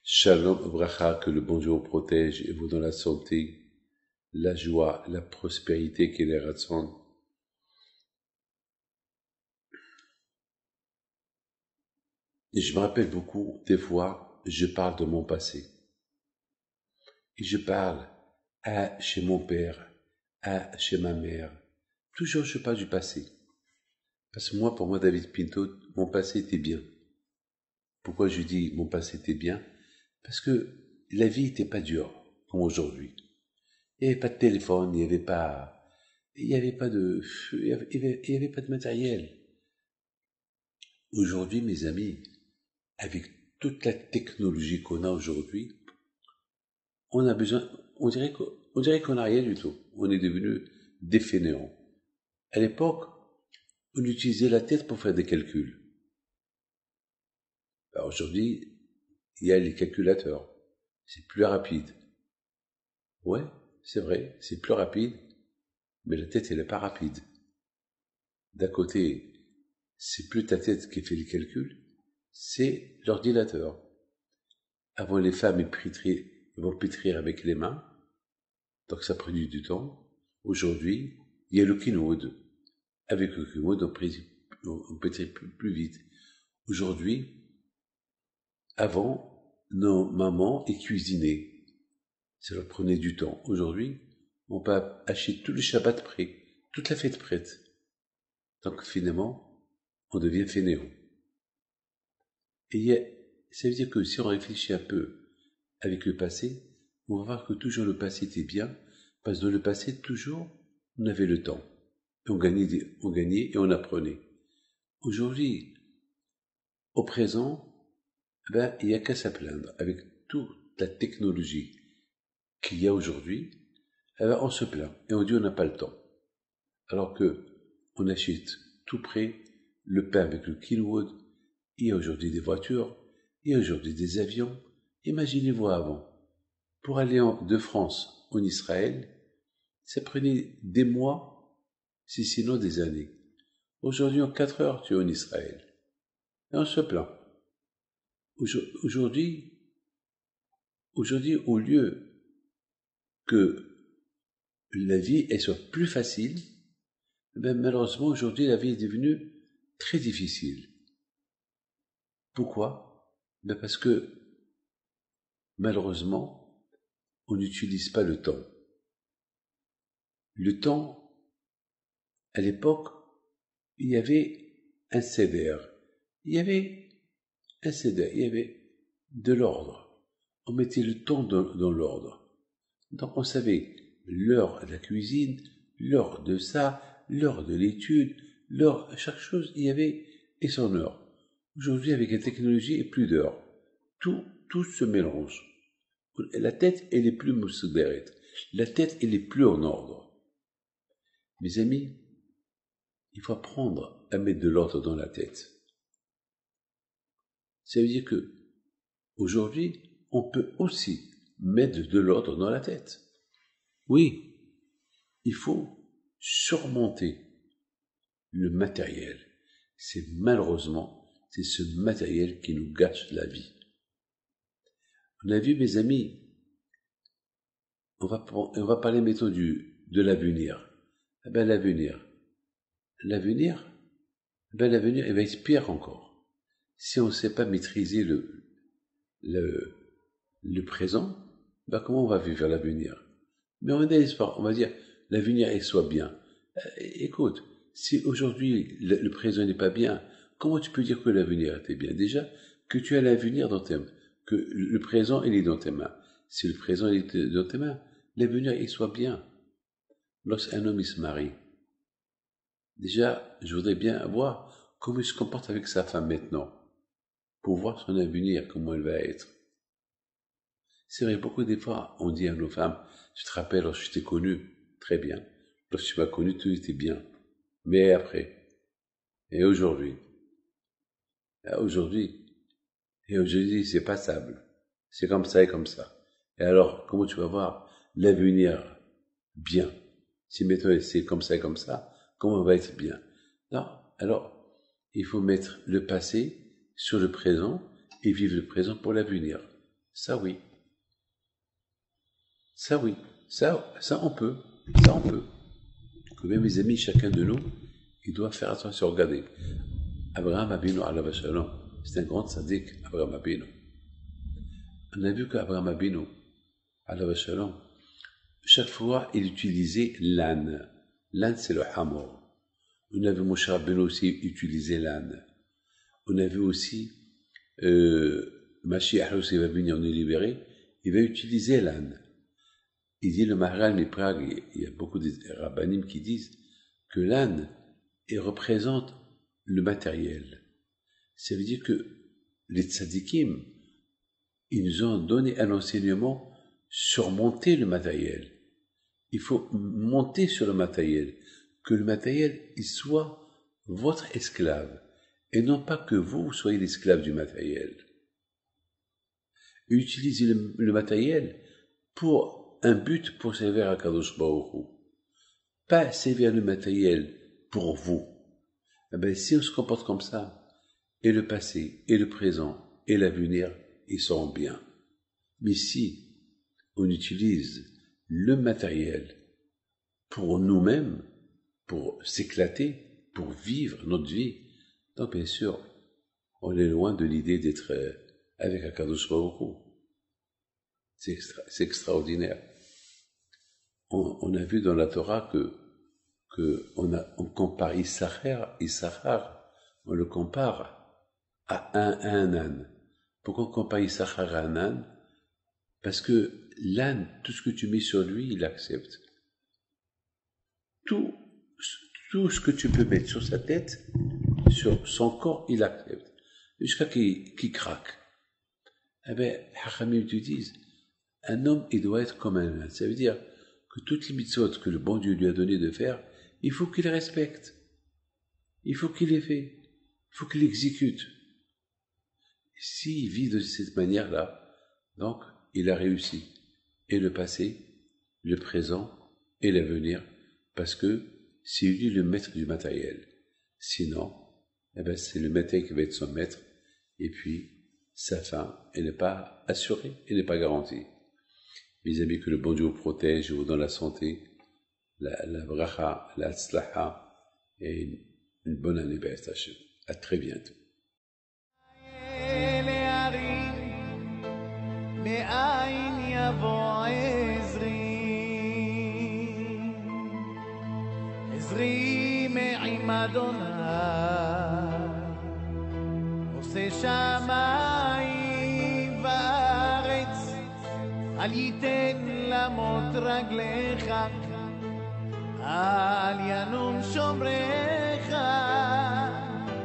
Shalom Bracha, que le bon Dieu vous protège et vous donne la santé, la joie, la prospérité qui les rassemble. Et je me rappelle beaucoup, des fois, je parle de mon passé. Et je parle chez mon père, chez ma mère. Toujours je parle du passé. Parce que pour moi, David Pinto, mon passé était bien. Pourquoi je dis mon passé était bien? Parce que la vie n'était pas dure, comme aujourd'hui. Il n'y avait pas de téléphone, il n'y avait pas de matériel. Aujourd'hui, mes amis, avec toute la technologie qu'on a aujourd'hui, on dirait qu'on n'a rien du tout. On est devenu des fainéants. À l'époque, on utilisait la tête pour faire des calculs. Alors aujourd'hui, il y a les calculateurs. C'est plus rapide. Ouais, c'est vrai, c'est plus rapide, mais la tête, elle n'est pas rapide. D'un côté, c'est plus ta tête qui fait les calculs, c'est l'ordinateur. Avant, les femmes vont pétrir avec les mains, donc ça prenait du temps. Aujourd'hui, il y a le Kinwood. Avec le Kinwood, on pétrit plus vite. Aujourd'hui, avant, nos mamans cuisinaient. Ça leur prenait du temps. Aujourd'hui, on peut acheter tout le Shabbat prêt, toute la fête prête. Donc finalement, on devient fainéant. Et ça veut dire que si on réfléchit un peu avec le passé, on va voir que toujours le passé était bien, parce que dans le passé, toujours, on avait le temps. Et on gagnait et on apprenait. Aujourd'hui, au présent, il n'y a qu'à se plaindre. Avec toute la technologie qu'il y a aujourd'hui, on se plaint et on dit on n'a pas le temps. Alors que on achète tout près le pain avec le Kinwood. Il y a aujourd'hui des voitures, il y a aujourd'hui des avions. Imaginez-vous avant. Pour aller de France en Israël, ça prenait des mois, si sinon des années. Aujourd'hui, en 4 heures, tu es en Israël. Et on se plaint. Aujourd'hui, au lieu que la vie soit plus facile, malheureusement, aujourd'hui, la vie est devenue très difficile. Pourquoi? Parce que, malheureusement, on n'utilise pas le temps. Le temps, à l'époque, il y avait un CDR. Il y avait de l'ordre. On mettait le temps dans l'ordre. Donc on savait l'heure de la cuisine, l'heure de ça, l'heure de l'étude, chaque chose, il y avait et son heure. Aujourd'hui, avec la technologie, il n'y a plus d'heure. Tout se mélange. La tête, elle est plus moussedérette. La tête, elle est plus en ordre. Mes amis, il faut apprendre à mettre de l'ordre dans la tête. Ça veut dire que aujourd'hui, on peut aussi mettre de l'ordre dans la tête. Oui, il faut surmonter le matériel. Malheureusement, c'est ce matériel qui nous gâche la vie. On a vu, mes amis, on va parler maintenant de l'avenir. L'avenir, il va être pire encore. Si on ne sait pas maîtriser le présent, comment on va vivre l'avenir? Mais on a l'espoir, on va dire, l'avenir soit bien. Écoute, si aujourd'hui le présent n'est pas bien, comment tu peux dire que l'avenir était bien? Déjà, que tu as l'avenir dans tes mains, que le présent il est dans tes mains. Si le présent il est dans tes mains, l'avenir il soit bien. Lorsqu'un homme il se marie, déjà, je voudrais bien voir comment il se comporte avec sa femme maintenant, pour voir son avenir, comment elle va être. C'est vrai, beaucoup des fois, on dit à nos femmes, tu te rappelles, lorsque je t'ai connu, très bien. Lorsque tu m'as connu, tout était bien. Mais après, et aujourd'hui, c'est passable. C'est comme ça et comme ça. Et alors, comment tu vas voir l'avenir bien? Si maintenant c'est comme ça et comme ça, comment va être bien? Non. Alors, il faut mettre le passé sur le présent et vivre le présent pour l'avenir. Ça oui. Ça oui. Ça on peut. Ça on peut. Que même mes amis, chacun de nous, il doit faire attention. Regardez. Abraham Abinu alav shalom, c'est un grand sadique, Abraham Abinu. On a vu qu'Abraham Abinu alav shalom, chaque fois, il utilisait l'âne. L'âne, c'est le hamor. On a vu Moshe Rabbeinu aussi utiliser l'âne. On a vu aussi Mashiach aussi va venir nous libérer, il va utiliser l'âne. Il dit le Maharal Miprag, il y a beaucoup de rabbanim qui disent que l'âne représente le matériel. Ça veut dire que les tzadikim, ils nous ont donné un enseignement sur monter le matériel. Il faut monter sur le matériel, que le matériel il soit votre esclave, et non pas que vous soyez l'esclave du matériel. Utilisez le matériel pour un but pour servir à Kadosh Baruch Hu. Pas servir le matériel pour vous. Eh bien, si on se comporte comme ça, et le passé, et le présent, et l'avenir, ils seront bien. Mais si on utilise le matériel pour nous-mêmes, pour s'éclater, pour vivre notre vie, donc bien sûr, on est loin de l'idée d'être avec Akadosh Baruch Hu. C'est extraordinaire. On a vu dans la Torah que on compare Issachar, on le compare à un âne. Pourquoi on compare Issachar à un âne? Parce que l'âne, tout ce que tu mets sur lui, il accepte. Tout ce que tu peux mettre sur sa tête, sur son corps, il accepte. Jusqu'à qu'il craque. Eh bien, Hachamim te disent, un homme, il doit être comme un âne. Ça veut dire que toutes les mitzvot que le bon Dieu lui a donné de faire, il faut qu'il les respecte. Il faut qu'il les fait. Il faut qu'il l'exécute. S'il vit de cette manière-là, donc, il a réussi. Et le passé, le présent et l'avenir, parce que c'est lui le maître du matériel. Sinon, eh ben, c'est le matériel qui va être son maître, et puis, sa fin, elle n'est pas assurée, elle n'est pas garantie. Mes amis, que le bon Dieu vous protège, vous donne la santé, la bracha, la tzlaha, et une bonne année, Be'ez Hashem. À très bientôt. עזרי מעם אדוני עושה שמיים וארץ אל ייתן למוט רגליך אל ינום שומרך